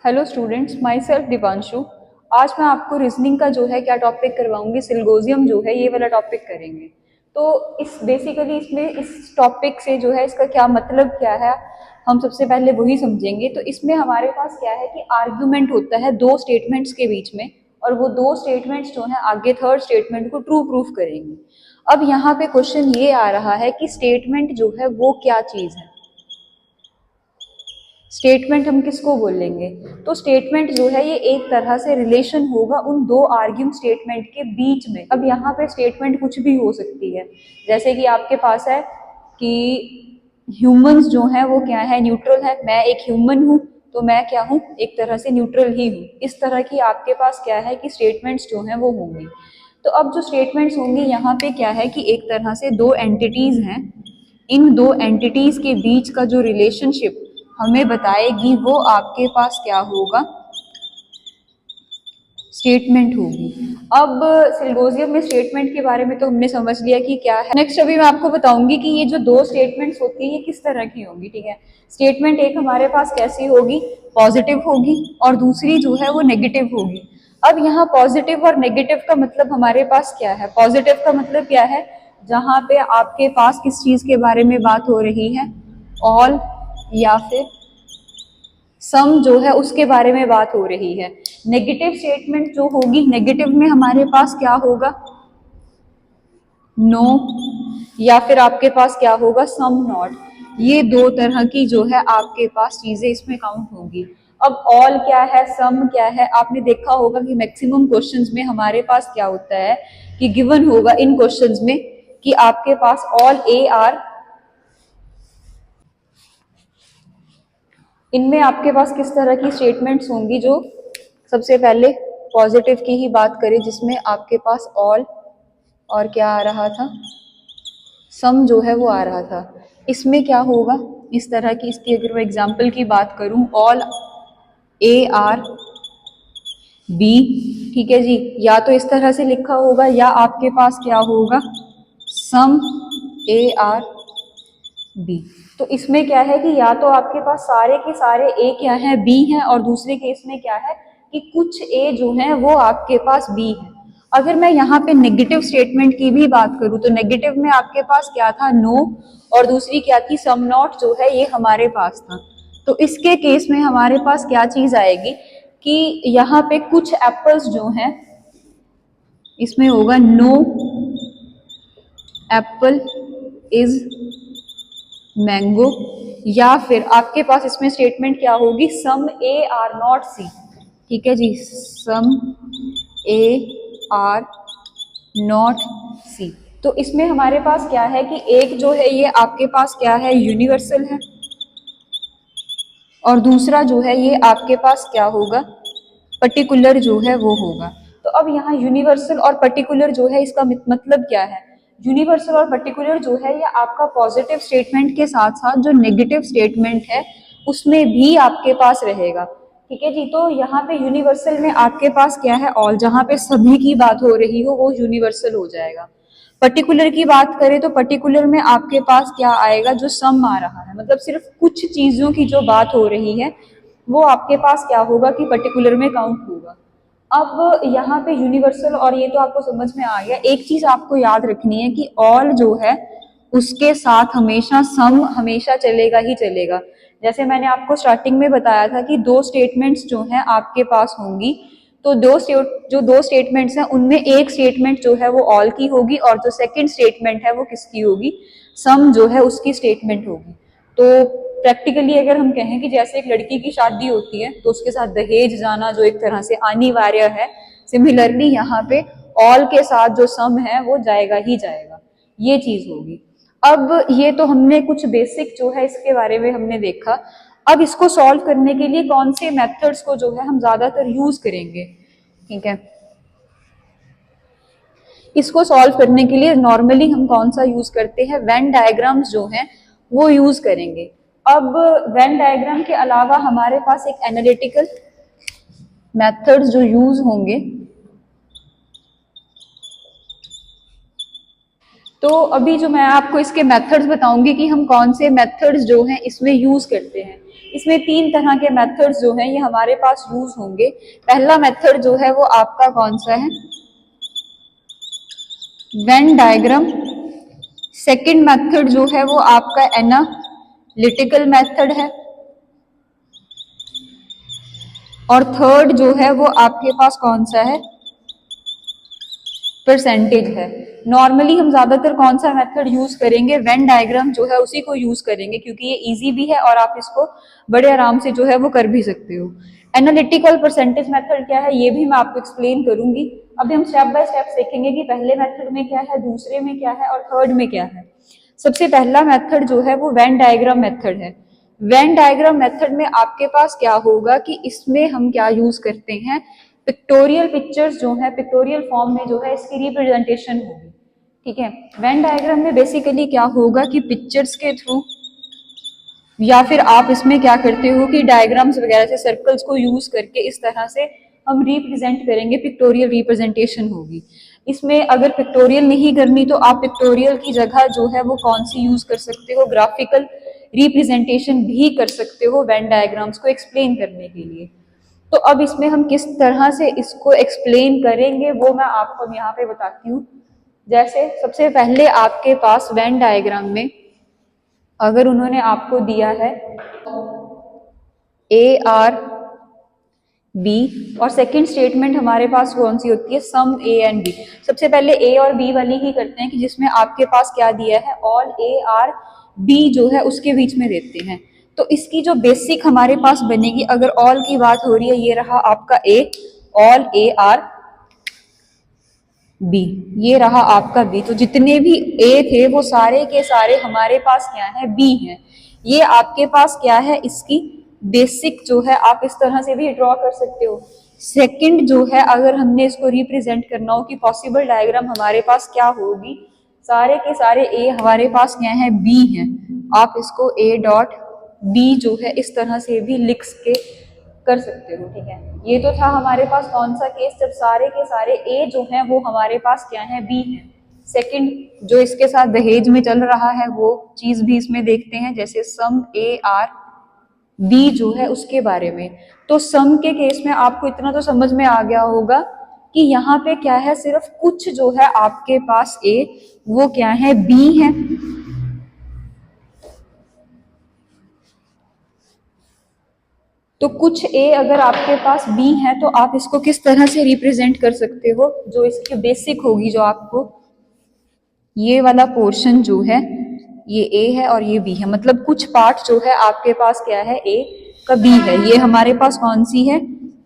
Hello students, my self Divanshu. आज मैं आपको रीजनिंग का जो है क्या टॉपिक करवाऊंगी, सिलगोजियम जो है ये वाला टॉपिक करेंगे। तो इस बेसिकली इसमें इस टॉपिक से जो है इसका क्या मतलब क्या है, हम सबसे पहले वही समझेंगे। तो इसमें हमारे पास क्या है कि आर्ग्यूमेंट होता है दो स्टेटमेंट्स के बीच में, और वो दो स्टेटमेंट्स जो है आगे थर्ड स्टेटमेंट को ट्रू प्रूफ करेंगे। अब यहाँ पे क्वेश्चन ये आ रहा है कि स्टेटमेंट जो है वो क्या चीज़ है। स्टेटमेंट हम किसको बोलेंगे? तो स्टेटमेंट जो है ये एक तरह से रिलेशन होगा उन दो आर्ग्यूम स्टेटमेंट के बीच में। अब यहाँ पे स्टेटमेंट कुछ भी हो सकती है, जैसे कि आपके पास है कि ह्यूमंस जो है वो क्या है, न्यूट्रल है। मैं एक ह्यूमन हूँ तो मैं क्या हूँ, एक तरह से न्यूट्रल ही हूँ। इस तरह की आपके पास क्या है कि स्टेटमेंट्स जो हैं वो होंगी। तो अब जो स्टेटमेंट्स होंगी यहाँ पे क्या है कि एक तरह से दो एंटिटीज हैं, इन दो एंटिटीज के बीच का जो रिलेशनशिप हमें बताएगी वो आपके पास क्या होगा, स्टेटमेंट होगी। अब सिलगोजियम में स्टेटमेंट के बारे में तो हमने समझ लिया कि क्या है। नेक्स्ट अभी मैं आपको बताऊंगी कि ये जो दो स्टेटमेंट्स होती है ये किस तरह की होंगी। ठीक है, स्टेटमेंट एक हमारे पास कैसी होगी, पॉजिटिव होगी, और दूसरी जो है वो नेगेटिव होगी। अब यहाँ पॉजिटिव और नेगेटिव का मतलब हमारे पास क्या है? पॉजिटिव का मतलब क्या है, जहाँ पे आपके पास किस चीज के बारे में बात हो रही है, ऑल या फिर सम जो है उसके बारे में बात हो रही है। नेगेटिव स्टेटमेंट जो होगी, नेगेटिव में हमारे पास क्या होगा, नो, या फिर आपके पास क्या होगा, सम नॉट। ये दो तरह की जो है आपके पास चीजें इसमें काउंट होगी। अब ऑल क्या है, सम क्या है, आपने देखा होगा कि मैक्सिमम क्वेश्चंस में हमारे पास क्या होता है कि गिवन होगा इन क्वेश्चंस में कि आपके पास ऑल ए आर, इनमें आपके पास किस तरह की स्टेटमेंट्स होंगी। जो सबसे पहले पॉजिटिव की ही बात करें, जिसमें आपके पास ऑल और क्या आ रहा था, सम जो है वो आ रहा था। इसमें क्या होगा, इस तरह की, इसकी अगर मैं एग्जांपल की बात करूं, ऑल ए आर बी, ठीक है जी, या तो इस तरह से लिखा होगा, या आपके पास क्या होगा, सम ए आर बी। तो इसमें क्या है कि या तो आपके पास सारे के सारे ए क्या है, बी हैं, और दूसरे केस में क्या है कि कुछ ए जो है वो आपके पास बी है। अगर मैं यहाँ पे नेगेटिव स्टेटमेंट की भी बात करूँ तो नेगेटिव में आपके पास क्या था, नो, और दूसरी क्या थी, सम नॉट जो है ये हमारे पास था। तो इसके केस में हमारे पास क्या चीज आएगी कि यहाँ पे कुछ एप्पल्स जो हैं, इसमें होगा नो एप्पल इज मैंगो, या फिर आपके पास इसमें स्टेटमेंट क्या होगी, सम ए आर नॉट सी। ठीक है जी, सम ए आर नॉट सी। तो इसमें हमारे पास क्या है कि एक जो है ये आपके पास क्या है, यूनिवर्सल है, और दूसरा जो है ये आपके पास क्या होगा, पर्टिकुलर जो है वो होगा। तो अब यहाँ यूनिवर्सल और पर्टिकुलर जो है इसका मतलब क्या है, यूनिवर्सल और पर्टिकुलर जो है ये आपका पॉजिटिव स्टेटमेंट के साथ साथ जो नेगेटिव स्टेटमेंट है उसमें भी आपके पास रहेगा। ठीक है जी, तो यहाँ पे यूनिवर्सल में आपके पास क्या है, ऑल, जहाँ पे सभी की बात हो रही हो वो यूनिवर्सल हो जाएगा। पर्टिकुलर की बात करें तो पर्टिकुलर में आपके पास क्या आएगा, जो सम आ रहा है, मतलब सिर्फ कुछ चीजों की जो बात हो रही है वो आपके पास क्या होगा कि पर्टिकुलर में काउंट होगा। अब यहाँ पे यूनिवर्सल और ये तो आपको समझ में आ गया। एक चीज आपको याद रखनी है कि ऑल जो है उसके साथ हमेशा सम हमेशा चलेगा ही चलेगा। जैसे मैंने आपको स्टार्टिंग में बताया था कि दो स्टेटमेंट्स जो हैं आपके पास होंगी, तो जो दो स्टेटमेंट्स हैं उनमें एक स्टेटमेंट जो है वो ऑल की होगी, और जो सेकंड स्टेटमेंट है वो किसकी होगी, सम जो है उसकी स्टेटमेंट होगी। तो प्रैक्टिकली अगर हम कहें कि जैसे एक लड़की की शादी होती है तो उसके साथ दहेज जाना जो एक तरह से अनिवार्य है, सिमिलरली यहाँ पे ऑल के साथ जो सम है वो जाएगा ही जाएगा, ये चीज होगी। अब ये तो हमने कुछ बेसिक जो है इसके बारे में हमने देखा। अब इसको सॉल्व करने के लिए कौन से मेथड्स को जो है हम ज्यादातर यूज करेंगे, ठीक है, इसको सॉल्व करने के लिए नॉर्मली हम कौन सा यूज करते हैं, वेन डायग्राम्स जो हैं वो यूज करेंगे। अब वेन डायग्राम के अलावा हमारे पास एक एनालिटिकल मेथड्स जो यूज होंगे, तो अभी जो मैं आपको इसके मेथड्स बताऊंगी कि हम कौन से मेथड्स जो हैं इसमें यूज करते हैं। इसमें 3 तरह के मेथड्स जो हैं ये हमारे पास यूज होंगे। पहला मेथड जो है वो आपका कौन सा है, वेन डायग्राम। सेकंड मेथड जो है वो आपका एनालिटिकल मेथड है, और थर्ड जो है वो आपके पास कौन सा है, परसेंटेज है। नॉर्मली हम ज्यादातर कौन सा मेथड यूज करेंगे, वेन डायग्राम जो है उसी को यूज करेंगे, क्योंकि ये इजी भी है और आप इसको बड़े आराम से जो है वो कर भी सकते हो। एनालिटिकल परसेंटेज मेथड क्या है ये भी मैं आपको एक्सप्लेन करूंगी। अभी हम स्टेप बाय स्टेप देखेंगे कि पहले मेथड में क्या है, दूसरे में क्या है और थर्ड में क्या है। सबसे पहला मेथड जो है वो वेन डायग्राम मेथड है। वेन डायग्राम मेथड में आपके पास क्या होगा कि इसमें हम क्या यूज करते हैं, पिक्टोरियल पिक्चर्स जो है पिक्टोरियल फॉर्म में जो है इसकी रिप्रेजेंटेशन होगी। ठीक है, वेन डायग्राम में बेसिकली क्या होगा कि पिक्चर्स के थ्रू, या फिर आप इसमें क्या करते हो कि डायग्राम्स वगैरह से सर्कल्स को यूज करके इस तरह से हम रिप्रेजेंट करेंगे, पिक्टोरियल रिप्रेजेंटेशन होगी। इसमें अगर पिक्टोरियल नहीं करनी तो आप पिक्टोरियल की जगह जो है वो कौन सी यूज कर सकते हो, ग्राफिकल रिप्रेजेंटेशन भी कर सकते हो वेन डायग्राम्स को एक्सप्लेन करने के लिए। तो अब इसमें हम किस तरह से इसको एक्सप्लेन करेंगे वो मैं आपको यहाँ पे बताती हूँ। जैसे सबसे पहले आपके पास वेन डायग्राम में अगर उन्होंने आपको दिया है ए आर बी, और सेकंड स्टेटमेंट हमारे पास कौन सी होती है, सम ए एंड बी। सबसे पहले ए और बी वाली ही करते हैं कि जिसमें आपके पास क्या दिया है, ऑल ए आर बी जो है उसके बीच में देते हैं। तो इसकी जो बेसिक हमारे पास बनेगी, अगर ऑल की बात हो रही है, ये रहा आपका ए, ऑल ए आर बी, ये रहा आपका बी। तो जितने भी ए थे वो सारे के सारे हमारे पास क्या है, बी हैं। ये आपके पास क्या है, इसकी बेसिक जो है आप इस तरह से भी ड्रॉ कर सकते हो। सेकंड जो है, अगर हमने इसको रिप्रेजेंट करना हो कि पॉसिबल डायग्राम हमारे पास क्या होगी, सारे के सारे ए हमारे पास क्या है, बी हैं। आप इसको ए डॉट बी जो है इस तरह से भी लिख के कर सकते हो। ठीक है, ये तो था हमारे पास कौन सा केस, जब सारे के सारे ए जो हैं वो हमारे पास क्या है, बी हैं। सेकंड जो इसके साथ दहेज में चल रहा है वो चीज भी इसमें देखते हैं, जैसे सम ए आर बी जो है उसके बारे में। तो सम के केस में आपको इतना तो समझ में आ गया होगा कि यहाँ पे क्या है, सिर्फ कुछ जो है आपके पास ए वो क्या है, बी है। तो कुछ ए अगर आपके पास बी है तो आप इसको किस तरह से रिप्रेजेंट कर सकते हो, जो इसकी बेसिक होगी, जो आपको ये वाला पोर्शन जो है ये ए है और ये बी है, मतलब कुछ पार्ट जो है आपके पास क्या है, ए का बी है। ये हमारे पास कौन सी है,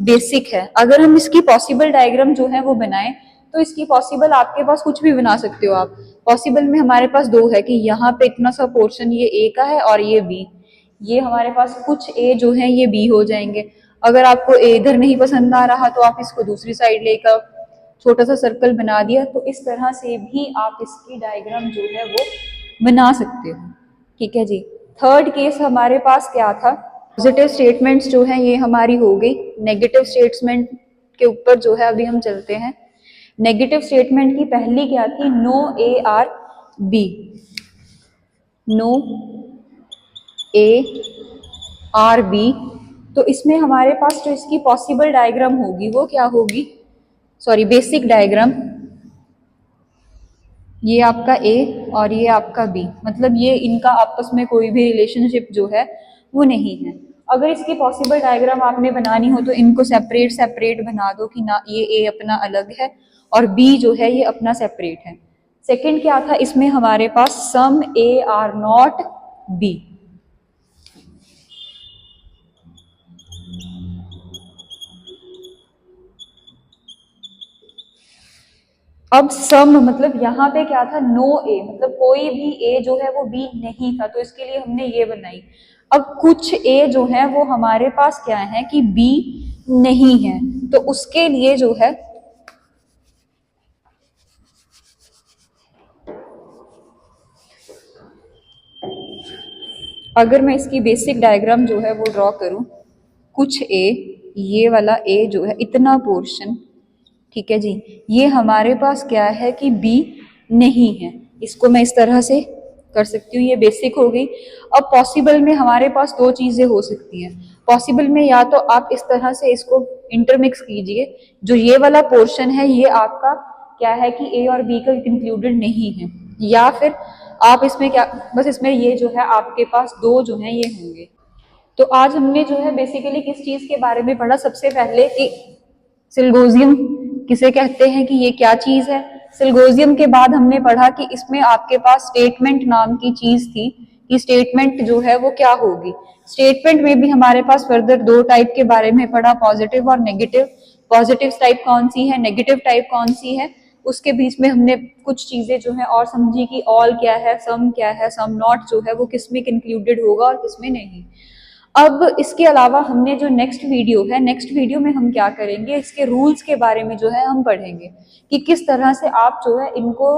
बेसिक है। अगर हम इसकी पॉसिबल डायग्राम जो है वो बनाएं तो इसकी पॉसिबल आपके पास कुछ भी बना सकते हो आप। पॉसिबल में हमारे पास दो है कि यहाँ पे इतना सा पोर्शन ये ए का है और ये बी, ये हमारे पास कुछ ए जो है ये बी हो जाएंगे। अगर आपको ए इधर नहीं पसंद आ रहा तो आप इसको दूसरी साइड लेकर छोटा सा सर्कल बना दिया। तो इस तरह से भी आप इसकी डायग्राम जो है वो बना सकते हो। ठीक है जी। थर्ड केस हमारे पास क्या था, पॉजिटिव स्टेटमेंट्स जो है ये हमारी हो गई। नेगेटिव स्टेटमेंट के ऊपर जो है अभी हम चलते हैं। नेगेटिव स्टेटमेंट की पहली क्या थी, no A R B, no A R B. तो इसमें हमारे पास जो इसकी पॉसिबल डायग्राम होगी वो क्या होगी, सॉरी बेसिक डायग्राम, ये आपका ए और ये आपका बी, मतलब ये इनका आपस में कोई भी रिलेशनशिप जो है वो नहीं है। अगर इसकी पॉसिबल डायग्राम आपने बनानी हो तो इनको सेपरेट सेपरेट बना दो कि ना ये ए अपना अलग है और बी जो है ये अपना सेपरेट है। सेकंड क्या था इसमें हमारे पास, सम ए आर नॉट बी। अब सम मतलब यहाँ पे क्या था, नो ए, मतलब कोई भी ए जो है वो बी नहीं था, तो इसके लिए हमने ये बनाई। अब कुछ ए जो है वो हमारे पास क्या है कि बी नहीं है, तो उसके लिए जो है अगर मैं इसकी बेसिक डायग्राम जो है वो ड्रॉ करूं, कुछ ए, ये वाला ए जो है इतना पोर्शन, ठीक है जी, ये हमारे पास क्या है कि बी नहीं है। इसको मैं इस तरह से कर सकती हूँ, ये बेसिक हो गई। अब पॉसिबल में हमारे पास दो चीजें हो सकती हैं। पॉसिबल में या तो आप इस तरह से इसको इंटरमिक्स कीजिए, जो ये वाला पोर्शन है ये आपका क्या है कि ए और बी का इंक्लूडेड नहीं है, या फिर आप इसमें क्या, बस इसमें ये जो है आपके पास दो जो है ये होंगे। तो आज हमने जो है बेसिकली किस चीज के बारे में पढ़ा, सबसे पहले कि सिलगोजियम किसे कहते हैं, कि ये क्या चीज है। सिलगोजियम के बाद हमने पढ़ा कि इसमें आपके पास स्टेटमेंट नाम की चीज थी, कि स्टेटमेंट जो है वो क्या होगी। स्टेटमेंट में भी हमारे पास फर्दर दो टाइप के बारे में पढ़ा, पॉजिटिव और नेगेटिव। पॉजिटिव टाइप कौन सी है, नेगेटिव टाइप कौन सी है, उसके बीच में हमने कुछ चीजें जो है और समझी कि ऑल क्या है, सम क्या है, सम नॉट जो है वो किसमें इंक्लूडेड होगा और किसमें नहीं। अब इसके अलावा हमने जो नेक्स्ट वीडियो है, नेक्स्ट वीडियो में हम क्या करेंगे, इसके रूल्स के बारे में जो है हम पढ़ेंगे कि किस तरह से आप जो है इनको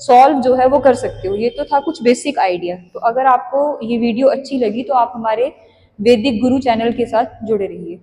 सॉल्व जो है वो कर सकते हो। ये तो था कुछ बेसिक आइडिया। तो अगर आपको ये वीडियो अच्छी लगी तो आप हमारे वैदिक गुरु चैनल के साथ जुड़े रहिए।